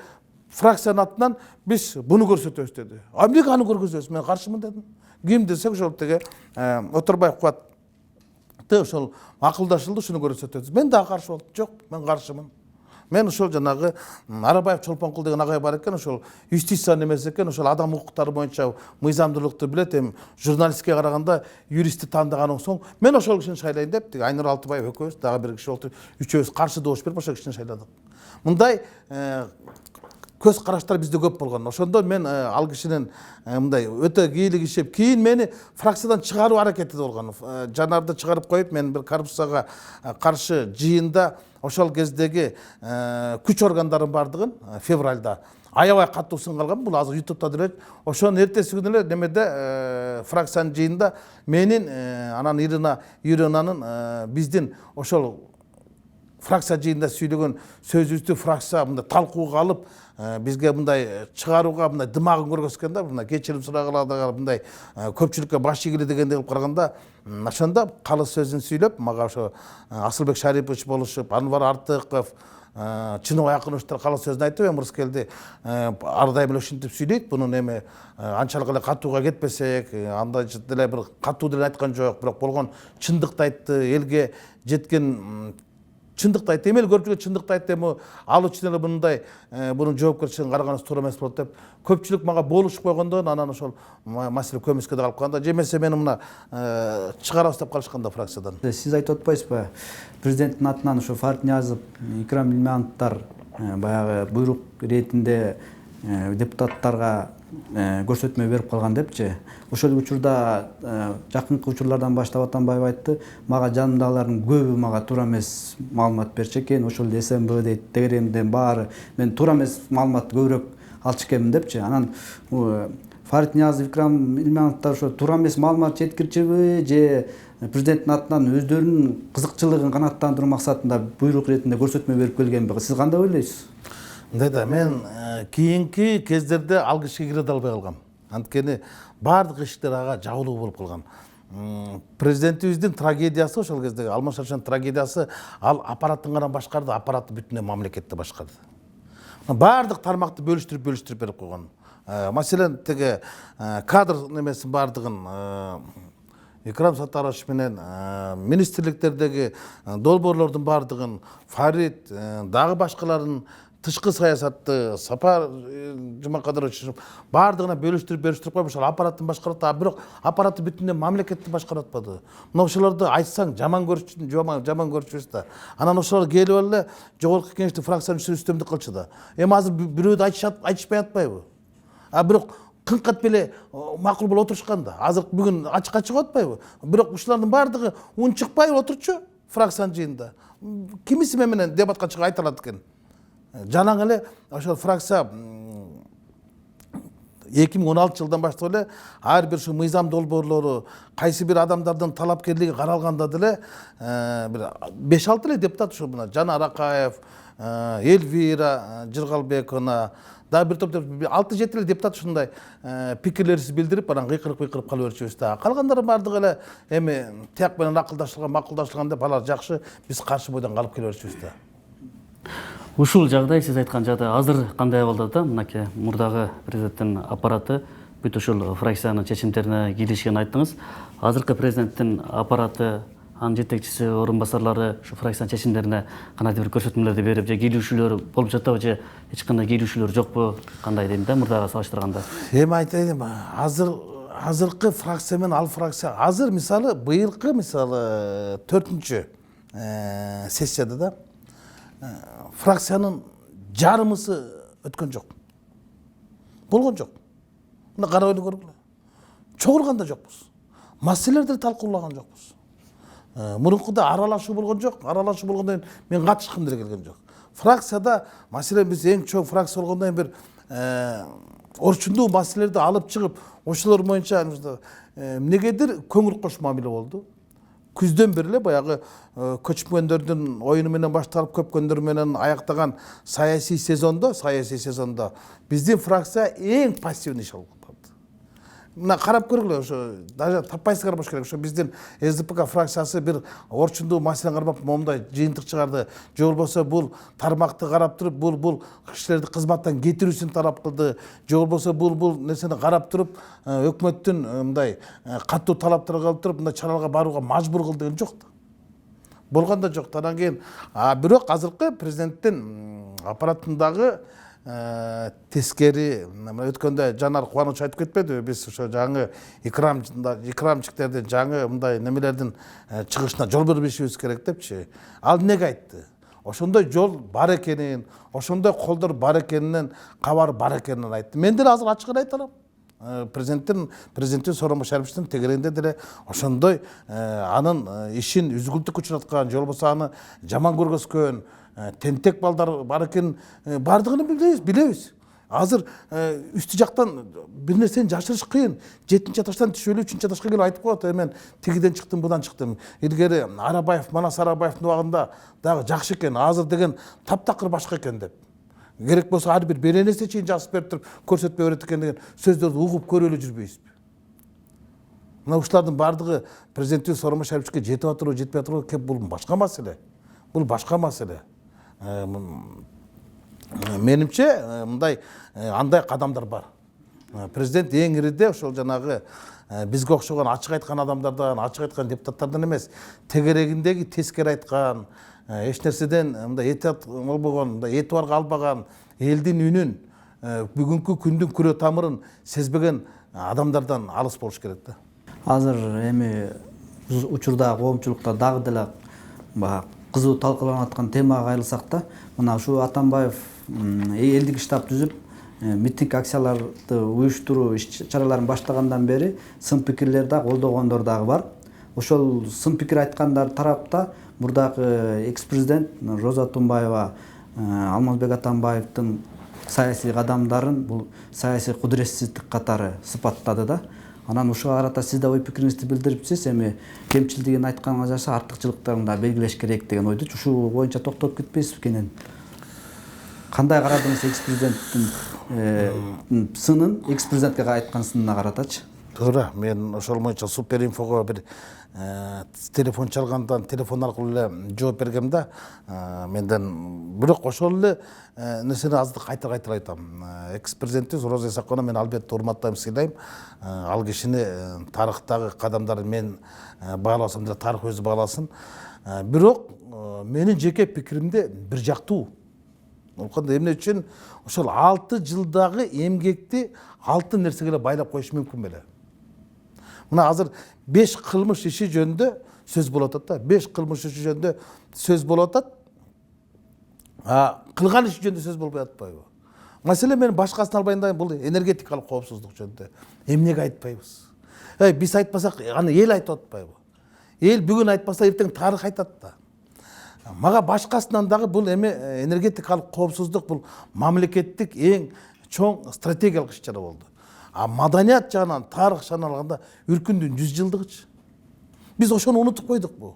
фракциянын атынан биз буну көрсөтөбүз деди. Эмнеге аны көргөзөбүз? Мен каршымын дедим. Ким десек ошол теге Отурбаев Кубатты ошол макулдашылды, ушуну көрсөтөбүз. Мен дагы каршы болдум. Жок, мен каршымын. Мен ошол жанагы Арабаев Чолпонкул деген агай бар экен, ошол юстиция немеси экен, ошол адам укуктары боюнча мыйзамдуулукту билет, журналистке караганда юристти тандагандан соң мен ошол кишини шайлайм деп, тиги Айнур Алтыбаев экөөбүз, дагы бир киши болду, үчөөбүз каршы добуш берип ошол кишини шайладык. Мындай көз караштар бизде көп болгон. Ошондо мен ал кишинин мындай өтө кийлик ишеп, кийин мени фракциядан чыгаруу аракети болгон. Жанарды чыгарып коюп, мен бир коррупцияга каршы жыйында ошол кездеги күч органдарын бардыгын февралда аябай катуу сынга алгам. Бул азыр ютубта деле. Ошонун эртеси күнү эле немеде фракциянын жыйында менин анан Иринанын биздин ошол фракция жыйында сүйлөгөн сөзүбүздү фракция мындай талкууга алып, бизге мындай чыгарууга мындай дымагын көргөзгөн да, мындай кечирим сурагыла, мындай көпчүлүккө баш ийгиле дегенде кылып караганда, ошондо калыс сөзүн сүйлөп, мага ошо Асылбек Шарипович болушуп, Анвар Артыков, Чыныбай Акыновичтер калыс сөзүн айтып, Мырскелди ар дайым эле ушинтип сүйлөйт. Бунун эми анчалык эле катууга кетпесек, андай деле бир катуу деле айткан жок, бирок болгон чындыкты айтты, элге жеткен чындыкты айтты. Эми эл көрүп жүргөн чындыкты айтты. Эми ал үчүн эле мындай бунун жоопкерчилигин караганыбыз туура эмес болот деп көпчүлүк мага болушуп койгондон анан ошол маселе көмүскөдө калып калганда, жемесе мени мына чыгарабыз деп калышкан да фракциядан. Сиз айтып атпайсызбы, президенттин атынан ушу Фарит Ниязов, Икрам Илмановдор баягы буйрук иретинде депутаттарга көрсөтмө берип калган депчи. Ошол учурда жакынкы учурлардан баштап Атамбаев айтты, мага жанымдагылардын көбү мага туура эмес маалымат берчү экен, ошол эле СМБ дейт, ТГРМден баары мен туура эмес маалыматты көбүрөөк алчу экенмин депчи. Анан Фарит Ниязов, Икрам Илмановдор ошо туура эмес маалымат жеткирчүбү же президенттин атынан өздөрүнүн кызыкчылыгын канааттандыруу максатында буйрук иретинде көрсөтмө берип келгенби? Сиз кандай ойлойсуз? Мындай да, мен кийинки кездерде ал кишиге кире албай калгам. Анткени баардык эшиктер ага жабылуу болуп калган. Президентибиздин трагедиясы ошол кездеги Алмаз Шаршенов трагедиясы, ал аппараттын гана башкарды, аппаратты бүтүнөй мамлекетти башкарды. Баардык тармакты бөлүштүрүп берип койгон. Маселен, теге кадр немесин баардыгын Икрам Саттарович менен министрликтердеги долбоорлордун баардыгын Фарит, дагы башкаларын тышкы саясатты Сапар Жумакадырович баардыгына бөлүштүрүп коюп ошол аппараттын башкарат, бирок аппаратты бүтүндөй мамлекетти башкарып атпады. Мына ошолорду айтсаң жаман көрүшүбүз да. Анан ошолор келип эле жогорку кеңештин фракциянын үстөмдүк кылчу да. Эми азыр бирөөдү айтышпай атпайбы? Бирок кынкат беле макул болуп отурушкан да. Азыр бүгүн ачык чыгып атпайбы? Бирок ушулардын баардыгы унчукпай отурчу фракциянын жыйынында. Кимиси менен дебатка чыгып айта алат экен? Жанаң эле ошол фракция 2016 жылдан баштап эле ар бир ушу мыйзам долбоорлору, кайсы бир адамдардын талапкерлиги каралганда деле бир 5-6 эле депутат ушу мына Жанар Акаев, Эльвира Жыргалбековна, да бир топ 6-7 эле депутат ушундай пикирлерибизди билдирип, анан кыйкырып кала берчүбүз да. Калгандары бардыгы эле эми тияк менен макулдашылган деп алар жакшы, биз каршы бойдон калып келе берчүбүз да. Ушул жагдай, сиз айткан жагдай азыр кандай абалда да? Мынакей мурдагы президенттин аппараты бүт ушул фракциянын чечимдерине кийлишкенин айттыңыз. Азыркы президенттин аппараты, анын жетекчиси, орун басарлары ушу фракциянын чечимдерине кандайдыр бир көрсөтмөлөрдү берип, же кийлүүчүлөр болуп жатабы, же эч кандай кийлүүчүлөр жокпу? Кандай дейм да, мурдага салыштырганда? Эми айтайын, азыркы фракция менен ал фракция, азыр мисалы быйылкы мисалы 4-чү сессияда да фракциянын жарымысы өткөн жок. Болгон жок. Мына карабайлы көргүлө. Чогулган да жокпуз. Маселелерди талкуулаган жокпуз. Мурункуда аралашуу болгон жок. Аралашуу болгондон кийин мен катышкым деле келген жок. Фракцияда маселен биз эң чоң фракция болгондон кийин бир орчундуу маселелерди алып чыгып, ошолор боюнча эмнегедир көңүл кош мамиле болду. Күздөн бери эле баягы көчмөндөрдүн оюну менен башталып көпкөндөр менен аяктаган саясий сезондо биздин фракция эң пассивный иш алып калды. Мына карап көргүлө, ошо даже таппайсыз карабаш керек. Ошо биздин СДПК фракциясы бир орчундуу маселени карап момундай жыйынтык чыгарды. Же болбосо бул тармакты карап туруп, бул кишилерди кызматтан кетирүүсүн талап кылды. Же болбосо бул нерсени карап туруп, өкмөттүн мындай катуу талаптарга алып туруп, мындай чараларга барууга мажбур кылды деген жок да. Болгон да жок. Андан кийин бирок азыркы президенттин аппаратындагы тескери өткөндө Жанар Кубанович айтып кетпедиби, биз ошо жаңы икрамчиктердин жаңы мындай немелердин чыгышына жол бербешибиз керек депчи. Ал эмнеге айтты? ошондой жол бар экенин, ошондой колдор бар экенинен кабар бар экенин айтты. Мен деле азыр ачыгын айта алам. Президенттин Сооронбай Шариповичтин тегерегинде деле ошондой анын ишин үзгүлтүккө учураткан, же болбосо аны жаман көргөзгөн, тентек балдар бар экенин бардыгын билебиз. Азыр үстү жактан бир нерсени жашырыш кыйын. 7-нчи этаждан түшүп эле 3-нчи этажга келип айтып коет, мен тигиден чыктым, будан чыктым. Илгери Арабаев, Манас Арабаевдин убагында дагы жакшы экен, азыр деген таптакыр башка экен деп. Керек болсо ар бир беренесе чейин жазып берип туруп көрсөтпөй берет экен деген сөздөрдү угуп көрүп эле жүрбөйбүзбү? Мына ушулардын бардыгы президенттин Сооронбай Шариповичке жетип атырбы, жетпей атырбы, бул башка маселе. Бул башка маселе. Менимче мындай андай кадамдар бар. Президент эң ириде ошол жанагы бизге окшогон ачык айткан адамдардан, ачык айткан депутаттардан эмес, тегерегиндеги тескери айткан, эч нерседен мындай этият болбогон, мындай этибарга албаган, элдин үнүн, бүгүнкү күндүн күрө тамырын сезбеген адамдардан алыс болуш керек да. Азыр эми учурда коомчулукта дагы деле кызуу талкууланып аткан темага кайрылсак да, мына ушу Атамбаев элдик штаб түзүп, митинг акцияларды уюштуруу иш-чараларын баштагандан бери сын пикирлер да колдогондор дагы бар. Ошол сын пикир айткандар тарапта мурдагы экс-президент Роза Тумбаева Алмазбек Атамбаевдин саясий кадамдарын бул саясий кудуретсиздик катары сыпаттады да. Анан ушуга карата сиз да ой пикириңизди билдириптсиз. Эми кемчилдигин айтканга жараша артыкчылыктарын да белгилеш керек деген ойду. Ушул боюнча токтоп кетпейсизби кенен? Кандай карадыңыз экс-президенттин сынын, экс-президентке айткан сынына каратачы? Туура, мен ошол боюнча Супер инфого бир телефон чалгандан телефон аркылуу эле жооп бергем да, менден бирок ошол эле нерсени азыр кайта айтам. Экс-президенти Роза Исаковна мен албетте урматтайм, сыйлайм. Ал кишини тарыхтагы кадамдарын мен бааласам деле тарых өзү бааласын. Бирок менин жеке пикиримде бир жактуу. Ошондо эмне үчүн ошол 6 жылдагы эмгекти 6 нерсеге эле байлап коюш мүмкүн беле. Мына азыр 5 кылмыш иши жөнүндө сөз болуп атат да. 5 кылмыш иши жөнүндө сөз болуп атат. Кылган иш жөнүндө сөз болбой атпайбы? Маселе мен башкасын албайын да, бул энергетикалык коопсуздук жөнүндө. Эмнеге айтпайбыз? Биз айтпасак, аны эл айтып атпайбы? Эл бүгүн айтпаса, эртең тарых айтат да. Мага башкасынан дагы бул эми энергетикалык коопсуздук бул мамлекеттик эң чоң стратегиялык иш-чара болду. Маданият жагынан, тарых жагынан алганда Үркүндүн 100 жылдыгычы. Биз ошону унутуп койдукпу?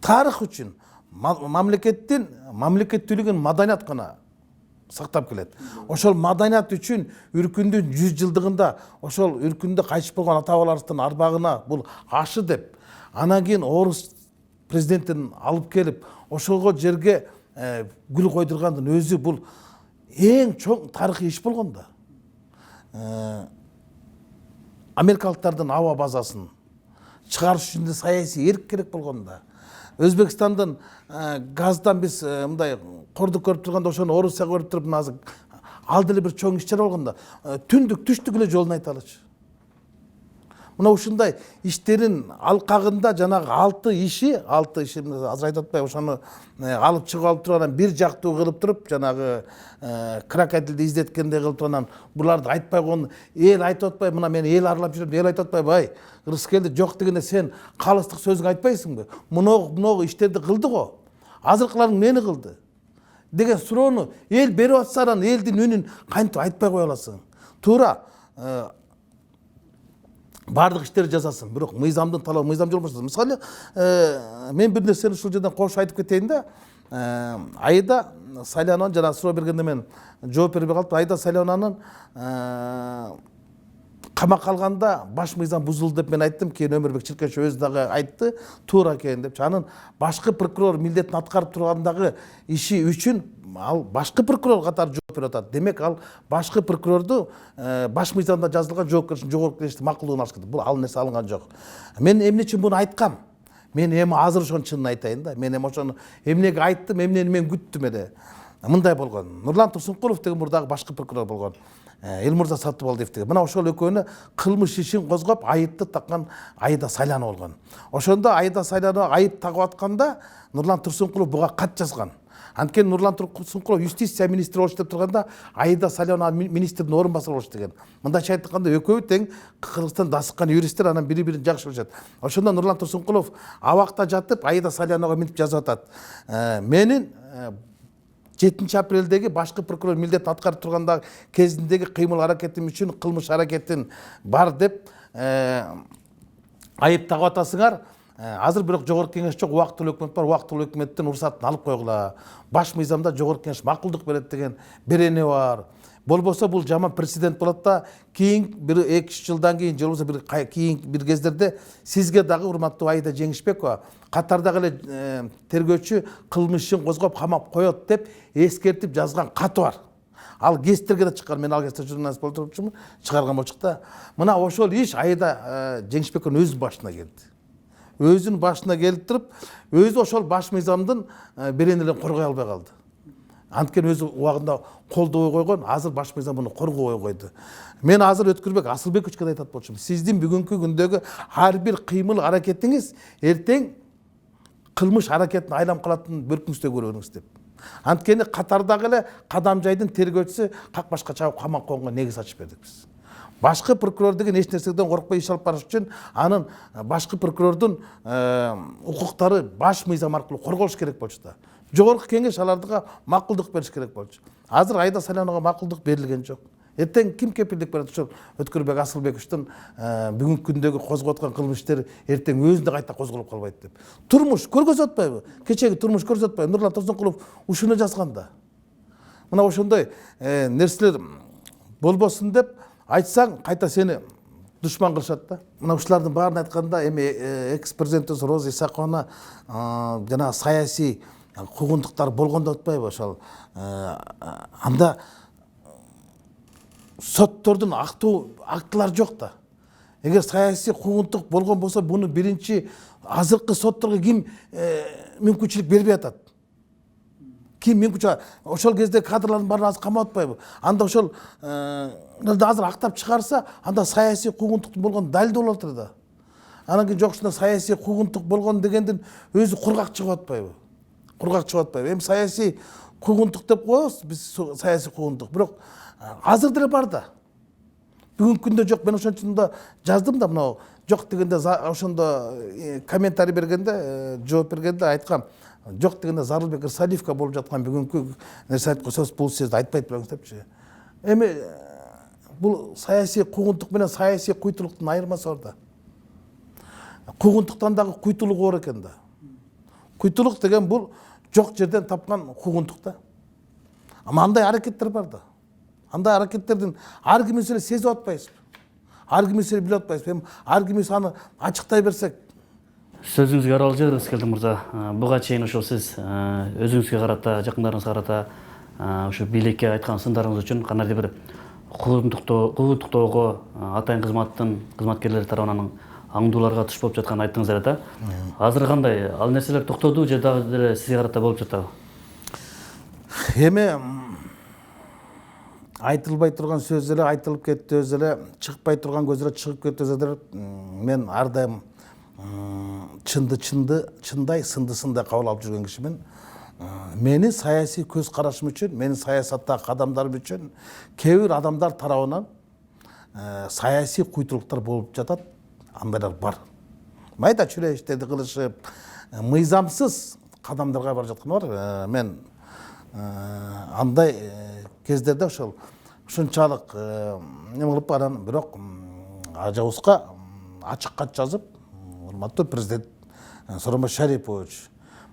Тарых үчүн мамлекеттүүлүгүн маданият гана сактап келет. Ошол маданият үчүн Үркүндүн 100 жылдыгында ошол Үркүндө кайтыш болгон ата-бабаларыбыздын арбагына бул ашы деп, анан кийин орус президентин алып келип, ошого жерге гүл койдургандын өзү бул эң чоң тарыхый иш болгон да. Америкалыктардын аба базасын чыгарыш үчүн саясий эрк керек болгон да. Өзбекстандын газдан биз мындай кордук көрүп турганда ошону Орусияга көрүп туруп, азыр ал деле бир чоң иш-чара болгондо түндүк түштүк эле жолун айталычы. Мына ушундай иштерин алкагында жанагы 6 иши азыр айтып атпайбы, ошону алып чыгып алып туруп анан бир жактуу кылып туруп, жанагы крокодилди издеткендей кылып туруп анан буларды айтпай койгон, эл айтып атпайбы, мына мен эл аралап жүрөм, эл айтып атпайбы, ай Рыскелди жок дегенде сен калыстык сөзүң айтпайсыңбы? Муногу иштерди кылды го. Азыркыларың мени кылды деген суроону эл берип атса, анан элдин үнүн кантип айтпай кое аласың? Туура, бардык иштерди жазасың, бирок мыйзамдын талабы мыйзам жол башкасы. Мисалы, мен бир нерсени ушул жерден кош айтып кетейин да. Аида Салянованын жана суроо бергенде мен жооп бербей калып, Аида Салянованын камакка алганда баш мыйзам бузулду деп мен айттым, кийин Өмүрбек Чиркешев өзү дагы айтты, туура экен деп. Анын башкы прокурор милдетин аткарып тургандагы иши үчүн ал башкы прокурор катары жооп берип атат. Демек ал башкы прокурорду баш мыйзамда жазылган жоопкерчилик жогорку кеңештин макулдугун алыш керек. Бул ал нерсе алынган жок. Мен эмне үчүн буну айткам? Мен эми азыр ошонун чынын айтайын да. Мен эми ошону эмнеге айттым, эмнени мен күттүм эле. Мындай болгон. Нурлан Турсункулов деген мурдагы башкы прокурор болгон. Элмурза Сатыбалдиев деген. Мына ошол экөөнү кылмыш ишин козгоп айыпты таккан Аида Сайланова болгон. Ошондо Аида Сайланова айып тагып атканда Нурлан Турсункулов буга кат жазган. Анткени Нурлан Турсункулов юстиция министри болуш деп турганда Аида Сайланова министрдин орун басары болуш деген. Мындайча айтканда экөөбү тең Кыргызстанда асыккан юристтер анан бири-бирин жакшы билишет. Ошондо Нурлан Турсункулов абакта жатып Аида Сайлановага минтип жазып атат. Менин 7 апрелдеги башкы прокурор милдетин аткарып турганда кезиндеги кыймыл аракетим үчүн кылмыш аракетин бар деп айып тагып атасыңар. Азыр бирок жогорку кеңеш жок, убактылуу өкмөт бар, убактылуу өкмөттүн уруксатын алып койгула. Баш мыйзамда жогорку кеңеш макулдук берет деген берене бар. Болбосо бул жаман президент болот да, кийин бир 2-3 жылдан кийин, же болбосо кийин бир кездерде сизге дагы урматтуу Аида Жеңишбекова катардагы эле тергөөчү кылмышын козгоп камап коет деп эскертип жазган каты бар. Ал гезиттерге да чыккан, мен ал кезде журналист болуп турчумун, чыгарган болчук да. Мына ошол иш Аида Жеңишбекованын өзүнүн башына келди. Өзүнүн башына келип туруп, өзү ошол баш мыйзамдын беренелерин коргой албай калды. Анткени өзү убагында колдобой койгон, азыр баш мыйзам муну коргобой койду. Мен азыр Өткүрбек Асылбековичке айтат болчумун. Сиздин бүгүнкү күндөгү ар бир кыймыл аракетиңиз эртең кылмыш аракетин айланып калатын бөлкүңүздө көрөңүз деп. Анткени катардагы эле Кадамжайдын тергөөчүсү как башка чабып камап койгонго негиз ачып бердик биз. Башкы прокурор деген эч нерседен коркпой иш алып барыш үчүн анын башкы прокурордун укуктары баш мыйзам аркылуу корголуш керек болчу да. Жогорку кеңеш алардыга макулдук бериш керек болчу. Азыр Аида Сайлановага макулдук берилген жок. Эртең ким кепилдик берет ошол Өткүрбек Асылбековичтин бүгүнкү күндөгү козгоп аткан кылмыш иштери эртең өзүндө кайта козголуп калбайт деп. Турмуш көргөзүп атпайбы? Кечеги турмуш көргөзүп атпайбы? Нурлан Турсункулов ушуну жазган да. Мына ошондой нерселер болбосун деп айтсаң кайта сени душман кылышат да. Мына ушулардын баарын айтканда эми экс-президентибиз Роза Исаковна жана саясий куугунтуктар болгон деп атпайбы ошол. Анда соттордун актылар жок да. Эгер саясий куугунтук болгон болсо буну биринчи азыркы сотторго ким мүмкүнчүлүк бербей атат? Ким мүмкүнчүлүк? Ошол кезде кадрлардын баарын азыр камап атпайбы? Анда ошол азыр актап чыгарса, анда саясий куугунтук болгон далилдөө болот да. Анан кийин жок ушунда саясий куугунтук болгон дегендин өзү кургак чыгып атпайбы? Кургак чыгып атпайбы? Эми саясий куугунтук деп коебуз биз, саясий куугунтук. Бирок азыр деле бар да. Бүгүнкү күндө жок. Мен ошон да жаздым да, мына жок дегенде ошондо комментарий бергенде, жооп бергенде айткам. Жок дегенде Зарылбек Ырсалиевке болуп жаткан бүгүнкү нерсе айткысыз бул сөздү айтпайт белеңиз депчи. Эми бул саясий куугунтук менен саясий куйтулуктун айырмасы бар да. Куугунтуктан дагы куйтулук бар экен да. Куйтулук деген бул жок жерден тапкан куугунтук да. Ама андай аракеттер бар да. Андай аракеттердин ар кимиз эле сезип атпайбызбы? Ар кимиз эле билип атпайбызбы? Эми ар кимиз аны ачыктай берсек. Сөзүңүзгө аралап жибердиңиз Рыскелдин мырза. Буга чейин ошол сиз өзүңүзгө карата, жакындарыңызга карата ушу бийликке айткан сындарыңыз үчүн кандайдыр бир куугунтуктоого атайын кызматтын кызматкерлери тарабынан аңдууларга туш болуп жатканын айттыңыз эле да. Азыр кандай? Ал нерселер токтоду же дагы деле сизге карата болуп жатабы? Эми айтылбай турган сөз эле айтылып кетти, өзү эле чыкпай турган көз эле чыгып кетти, өзү эле. Мен ар дайым чынды чындай, сынды сындай кабыл алып жүргөн кишимин. Мени саясий көз карашым үчүн, менин саясаттагы кадамдарым үчүн кээ бир адамдар тарабынан саясий куйтулуктар болуп жатат. Андайлар бар. Майда чүрө иштерди кылышып, мыйзамсыз кадамдарга барып жаткан бар. Мен андай кездерде ушунчалык неме кылып анан бирок Ажабузга ачык кат жазып, урматтуу президент Сооронбай Шарипович,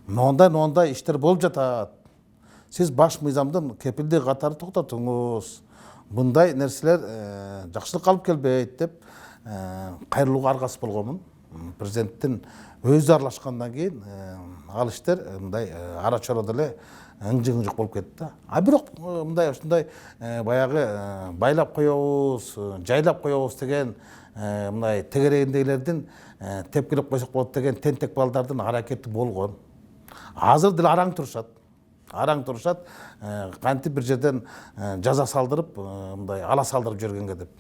моундай иштер болуп жатат. Сиз баш мыйзамдын кепилдиги катары токтотуңуз. Мындай нерселер жакшылыкка алып келбейт деп кайрылууга аргасыз болгонмун. Президенттин өзү аралашкандан кийин ал иштер мындай ара чородо эле ыңжың болуп кетти да. А бирок мындай ушундай баягы байлап коебуз, жайлап коебуз деген мындай тегерегиндегилердин тепкилеп койсок болот деген тентек балдардын аракети болгон. Азыр деле араң турушат. араң турушат, кантип бир жерден жаза салдырып, мындай ала салдырып жүргөнгө деп.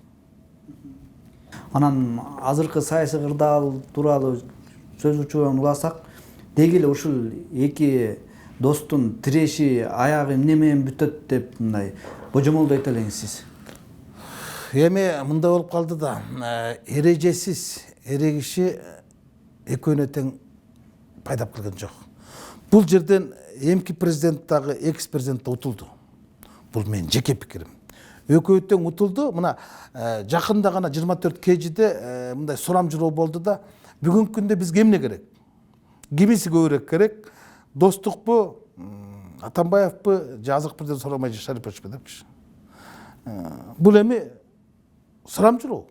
Анан азыркы саясий кырдаал тууралуу сөз учурун уласак, деги эле ушул эки достун тиреши аягы эмне менен бүтөт деп мындай божомолдойт элеңиз сиз? Эми мындай болуп калды да, эрежесиз эрегиши экөөнө тең пайдап келген жок. Бул жерден эмки президент дагы экс президент да утулду. Бул менин жеке пикирим. Экөө тең утулду. Мына жакында гана 24 кежиде мындай сурамжылоо болду да, бүгүнкү күндө бизге эмне керек? Кимиси көбүрөөк керек? Достукпу, Атамбаевпы, же азыркы президент Сооронбай Шариповичпи депчи. Бул эми сурамжылоо.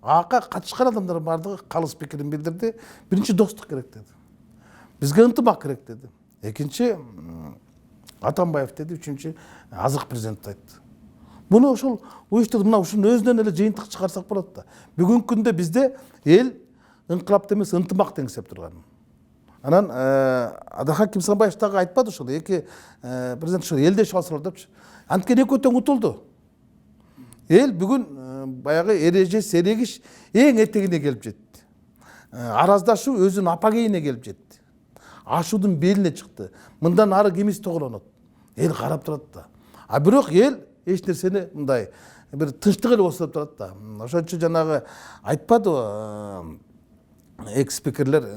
Ага катышкан адамдар бардыгы калыс пикирин билдирди. Биринчи достук керек деди. Бизге ынтымак керек деди. Экинчи Атамбаев деди, үчүнчү азыркы президент айтты. Буну ошол уюштурду, мына ушунун өзүнөн эле жыйынтык чыгарсак болот да. Бүгүнкү күндө бизде эл ынкылапты эмес, ынтымак теңсеп турган. Анан Адахан Кимсанбаев дагы айтпады ошол, эки президент ошол элдеш алсалар депчи. Анткени экөө тең утулду. Эл бүгүн баягы эрежес, эрегиш эң этегине келип жетти. Араздашуу өзүнүн апагейине келип жетти. Ашуудун белине чыкты. Мындан ары кимиси тоголонот. Эл карап турат да. А бирок эл эч нерсени мындай бир тынчтык эле болсо деп турат да. Ошон үчүн жанагы айтпадыбы экс спикерлер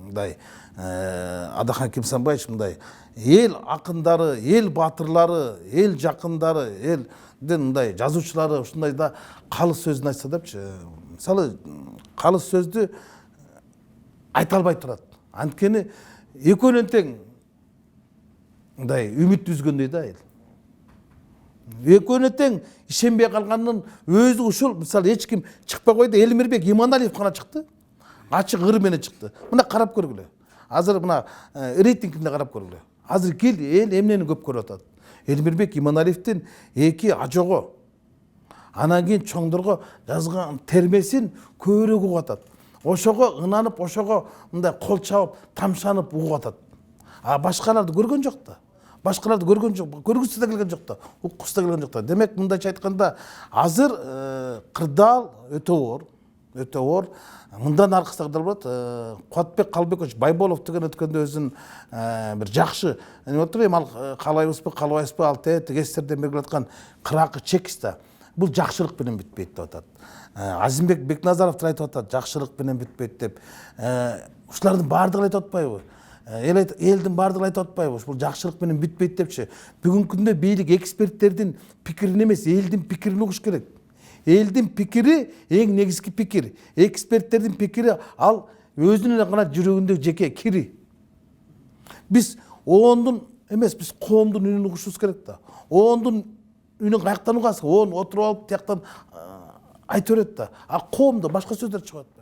мындай Адахан Кимсанбаевич мындай эл акындары, эл баатырлары, эл жакындары, элдин мындай жазуучулары ушундай да калыс сөзүн айтса депчи. Мисалы калыс сөздү айта албай турат. Анткени экөөнөн тең мындай үмүт үзгөндөй да эл. Экөөнө тең ишенбей калганын өзү ушул, мисалы эч ким чыкпай койду, Элмирбек Иманалиев гана чыкты. Ачык ыр менен чыкты. Мына карап көргүлө. Азыр мына рейтингине карап көргүлө. Азыр эл эмнени көп көрүп атат? Элмирбек Иманалиевдин эки ажого, анан кийин чоңдорго жазган термесин көбүрөөк угуп атат. Ошого ынанып, ошого мындай кол чабып, тамшанып угуп атат. А башкаларды көргөн жок да. Башкаларды көргөн жок, көргүсү да келген жок да, уккусу да келген жок да. Демек мындайча айтканда, азыр кырдаал өтө оор. Мындан аркысы да болот. Кубатбек Калбекович Байболов деген өткөндө өзүнүн бир жакшы эме отур, эми ал каалайбызбы, каалабайбызбы, ал тегестерден белгилеп аткан кыракы чекиста. Бул жакшылык менен бүтпөйт деп атат. Азимбек Бекназаровдор айтып атат, жакшылык менен бүтпөйт деп. Ушулардын баардыгы айтып атпайбы? Элдин баардыгы айтып атпайбы? Бул жакшылык менен бүтпөйт депчи. Бүгүнкү күндө бийлик эксперттердин пикирин эмес, элдин пикирин угуш керек. Элдин пикири эң негизги пикир. Эксперттердин пикири ал өзүнүн гана жүрөгүндө жеке кири. Биз оондун эмес, биз коомдун үнүн угушубуз керек да. Оондун үнүн каяктан угасың? Оон отуруп алып тияктан айтып берет да. А коомдо башка сөздөр чыгып атпайбы?